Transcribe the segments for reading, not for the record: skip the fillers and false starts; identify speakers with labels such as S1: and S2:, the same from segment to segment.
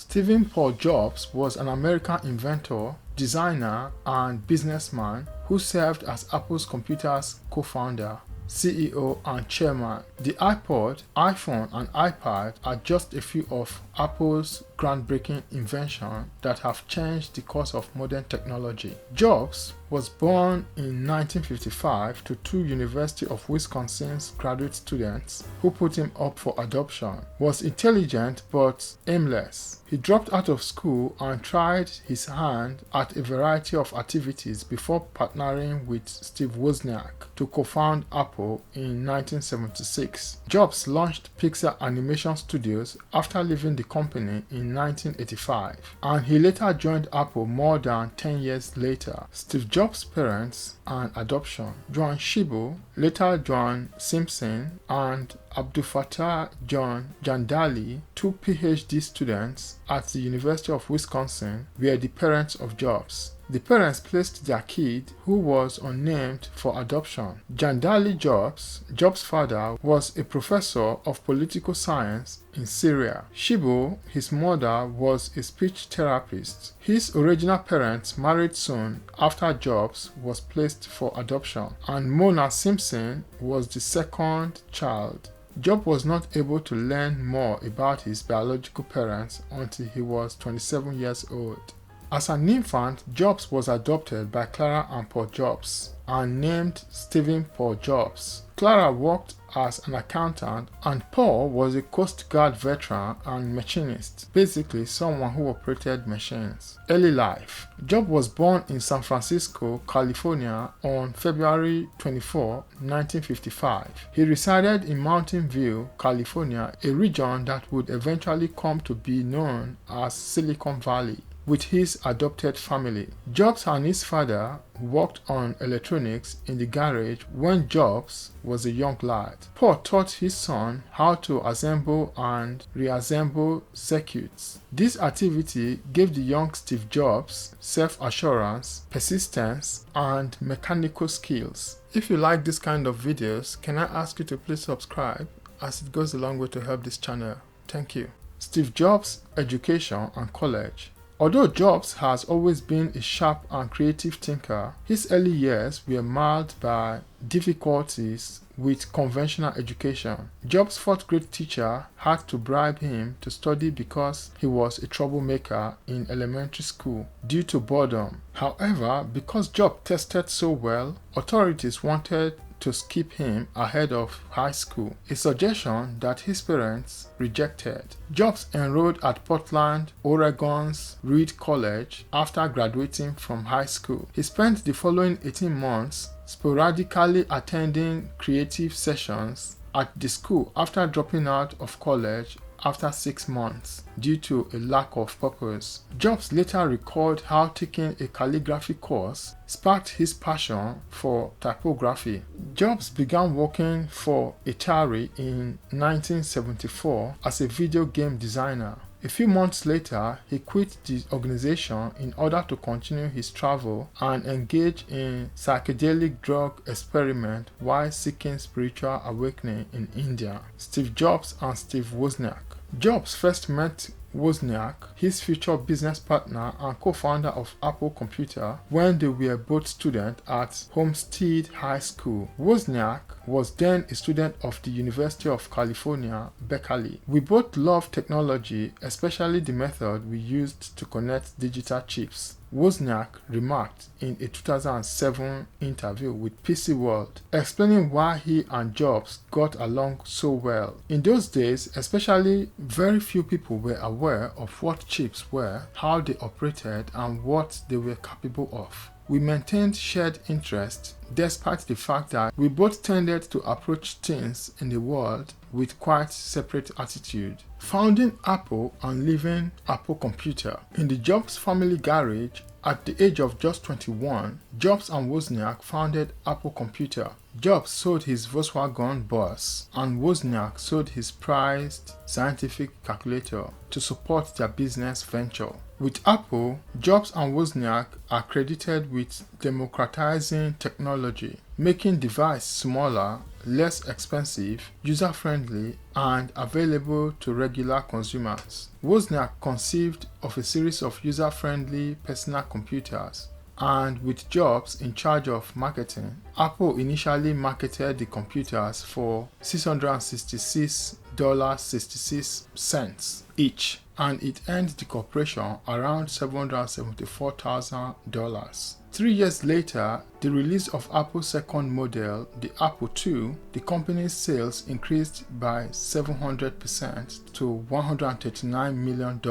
S1: Stephen Paul Jobs was an American inventor, designer, and businessman who served as Apple's computer's co-founder, CEO, and chairman. The iPod, iPhone, and iPad are just a few of Apple's groundbreaking inventions that have changed the course of modern technology. Jobs was born in 1955 to two University of Wisconsin's graduate students who put him up for adoption. Was intelligent but aimless. He dropped out of school and tried his hand at a variety of activities before partnering with Steve Wozniak to co-found Apple in 1976. Jobs launched Pixar Animation Studios after leaving the company in 1985, and he later joined Apple more than 10 years later. Steve Jobs' parents and adoption: Joan Shibo, later Joan Simpson, and Abdulfatah John Jandali, two PhD students at the University of Wisconsin, were the parents of Jobs. The parents placed their kid, who was unnamed, for adoption. Jandali Jobs, Jobs' father, was a professor of political science in Syria. Shibo, his mother, was a speech therapist. His original parents married soon after Jobs was placed for adoption, and Mona Simpson was the second child. Jobs was not able to learn more about his biological parents until he was 27 years old. As an infant, Jobs was adopted by Clara and Paul Jobs and named Stephen Paul Jobs. Clara worked as an accountant, and Paul was a Coast Guard veteran and machinist, basically someone who operated machines. Early life: Jobs was born in San Francisco, California on February 24, 1955. He resided in Mountain View, California, a region that would eventually come to be known as Silicon Valley, with his adopted family. Jobs and his father worked on electronics in the garage when Jobs was a young lad. Paul taught his son how to assemble and reassemble circuits. This activity gave the young Steve Jobs self-assurance, persistence, and mechanical skills. If you like this kind of videos, can I ask you to please subscribe, as it goes a long way to help this channel. Thank you. Steve Jobs' education and college. Although Jobs has always been a sharp and creative thinker, his early years were marred by difficulties with conventional education. Jobs' fourth-grade teacher had to bribe him to study because he was a troublemaker in elementary school due to boredom. However, because Jobs tested so well, authorities wanted to skip him ahead of high school, a suggestion that his parents rejected. Jobs enrolled at Portland, Oregon's Reed College after graduating from high school. He spent the following 18 months sporadically attending creative sessions at the school after dropping out of college after 6 months due to a lack of purpose. Jobs later recalled how taking a calligraphy course sparked his passion for typography. Jobs began working for Atari in 1974 as a video game designer. A few months later, he quit the organization in order to continue his travel and engage in psychedelic drug experiment while seeking spiritual awakening in India. Steve Jobs and Steve Wozniak. Jobs first met Wozniak, his future business partner and co-founder of Apple Computer, when they were both students at Homestead High School. Wozniak was then a student of the University of California, Berkeley. "We both love technology, especially the method we used to connect digital chips," Wozniak remarked in a 2007 interview with PC World, explaining why he and Jobs got along so well. In those days, especially, very few people were aware of what chips were, how they operated, and what they were capable of. We maintained shared interests despite the fact that we both tended to approach things in the world with quite separate attitude. Founding Apple and leaving Apple Computer. In the Jobs family garage, at the age of just 21, Jobs and Wozniak founded Apple Computer. Jobs sold his Volkswagen bus, and Wozniak sold his prized scientific calculator to support their business venture. With Apple, Jobs and Wozniak are credited with democratizing technology, making devices smaller less expensive, user-friendly, and available to regular consumers. Wozniak conceived of a series of user-friendly personal computers, and with Jobs in charge of marketing, Apple initially marketed the computers for $666.66 each, and it earned the corporation around $774,000. 3 years later, the release of Apple's second model, the Apple II, the company's sales increased by 700% to $139 million.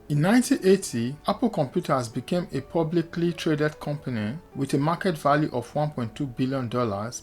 S1: In 1980, Apple Computers became a publicly traded company with a market value of $1.2 billion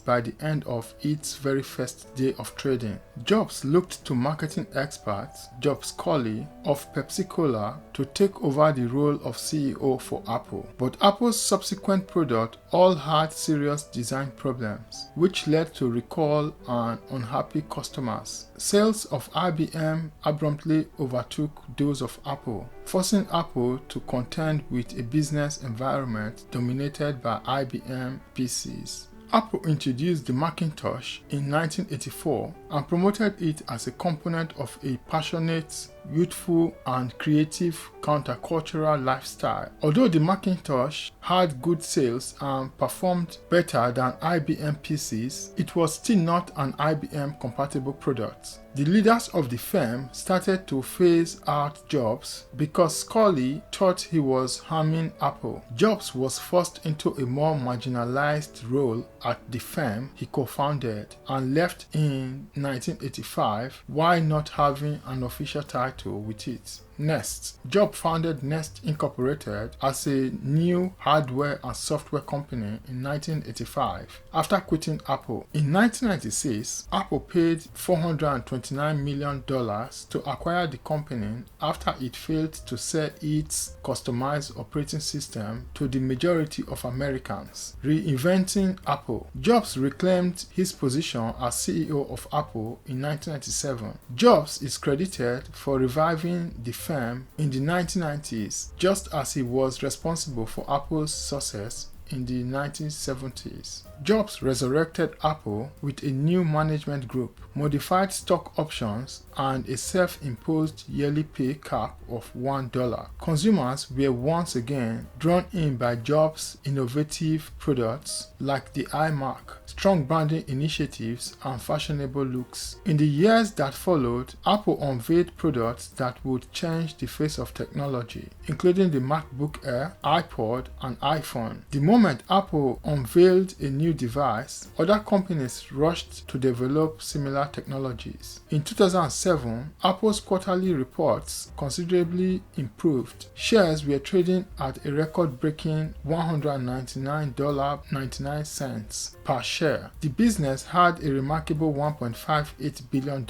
S1: by the end of its very first day of trading. Jobs looked to marketing expert Job Scully of Pepsi-Cola to take over the role of CEO for Apple. But Apple's subsequent products all had serious design problems, which led to recall and unhappy customers. Sales of IBM abruptly overtook those of Apple, forcing Apple to contend with a business environment dominated by IBM PCs. Apple introduced the Macintosh in 1984 and promoted it as a component of a passionate, youthful, and creative countercultural lifestyle. Although the Macintosh had good sales and performed better than IBM PCs, it was still not an IBM compatible product. The leaders of the firm started to phase out Jobs because Scully thought he was harming Apple. Jobs was forced into a more marginalized role at the firm he co-founded and left in 1985 while not having an official title with it. Nest. Jobs founded Nest Incorporated as a new hardware and software company in 1985 after quitting Apple. In 1996, Apple paid $429 million to acquire the company after it failed to sell its customized operating system to the majority of Americans, reinventing Apple. Jobs reclaimed his position as CEO of Apple in 1997. Jobs is credited for reviving the firm in the 1990s, just as he was responsible for Apple's success in the 1970s. Jobs resurrected Apple with a new management group, modified stock options, and a self-imposed yearly pay cap of $1. Consumers were once again drawn in by Jobs' innovative products like the iMac, strong branding initiatives, and fashionable looks. In the years that followed, Apple unveiled products that would change the face of technology, including the MacBook Air, iPod, and iPhone. The moment Apple unveiled a new device, other companies rushed to develop similar technologies. In 2007, Apple's quarterly reports considerably improved. Shares were trading at a record-breaking $199.99 per share. The business had a remarkable $1.58 billion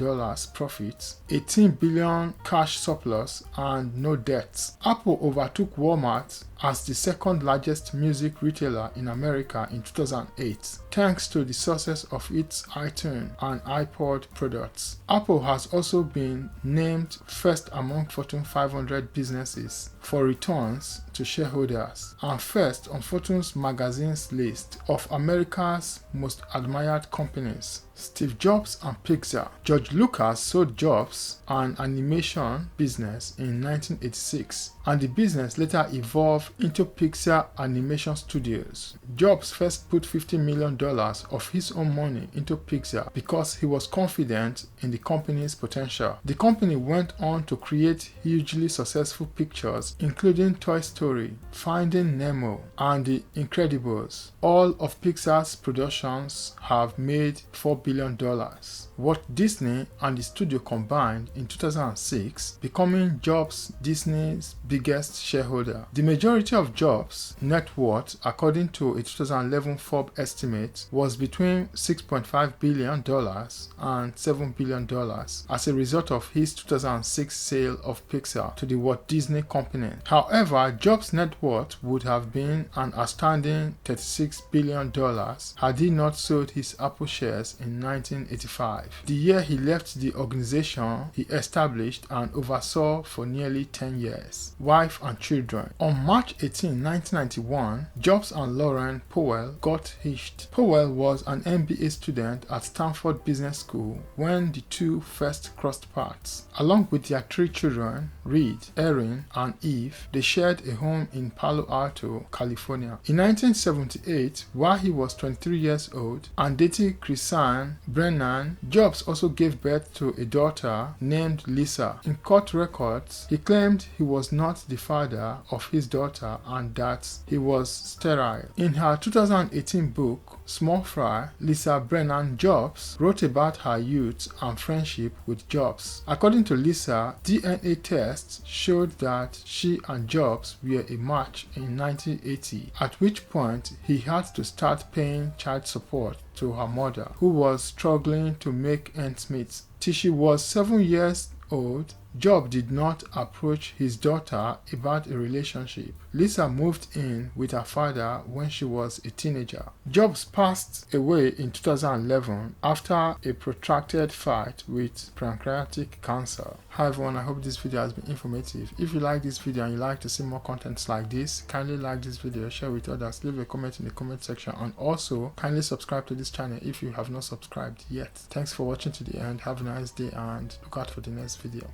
S1: profit, $18 billion cash surplus, and no debts. Apple overtook Walmart as the second largest music retailer in America in 2008, thanks to the success of its iTunes and iPod products. Apple has also been named first among Fortune 500 businesses for returns to shareholders and first on Fortune's magazine's list of America's most admired companies. Steve Jobs and Pixar. George Lucas sold Jobs an animation business in 1986, and the business later evolved into Pixar Animation Studios. Jobs first put $50 million of his own money into Pixar because he was confident in the company's potential. The company went on to create hugely successful pictures, including Toy Story, Finding Nemo, and The Incredibles. All of Pixar's productions have made $4 billion. Walt Disney and the studio combined in 2006, becoming Jobs Disney's biggest shareholder. The majority of Jobs' net worth, according to a 2011 Forbes estimate, was between $6.5 billion and $7 billion at as a result of his 2006 sale of Pixar to the Walt Disney Company. However, Jobs' net worth would have been an astounding $36 billion had he not sold his Apple shares in 1985, the year he left the organization he established and oversaw for nearly 10 years. Wife and children. On March 18, 1991, Jobs and Lauren Powell got hitched. Powell was an MBA student at Stanford Business School when the two first crossed paths. Along with their 3 children, Reed, Erin, and Eve, they shared a home in Palo Alto, California. In 1978, while he was 23 years old and dating Chrisanne Brennan, Jobs also gave birth to a daughter named Lisa. In court records, he claimed he was not the father of his daughter and that he was sterile. In her 2018 book, Small Fry, Lisa Brennan Jobs wrote about her youth and friendship with Jobs. According to Lisa, DNA tests showed that she and Jobs were a match in 1980, at which point he had to start paying child support to her mother, who was struggling to make ends meet. Till she was 7 years old, Jobs did not approach his daughter about a relationship. Lisa moved in with her father when she was a teenager. Jobs passed away in 2011 after a protracted fight with pancreatic cancer. Hi everyone, I hope this video has been informative. If you like this video and you like to see more contents like this, kindly like this video, share with others, leave a comment in the comment section, and also kindly subscribe to this channel if you have not subscribed yet. Thanks for watching to the end. Have a nice day and look out for the next video.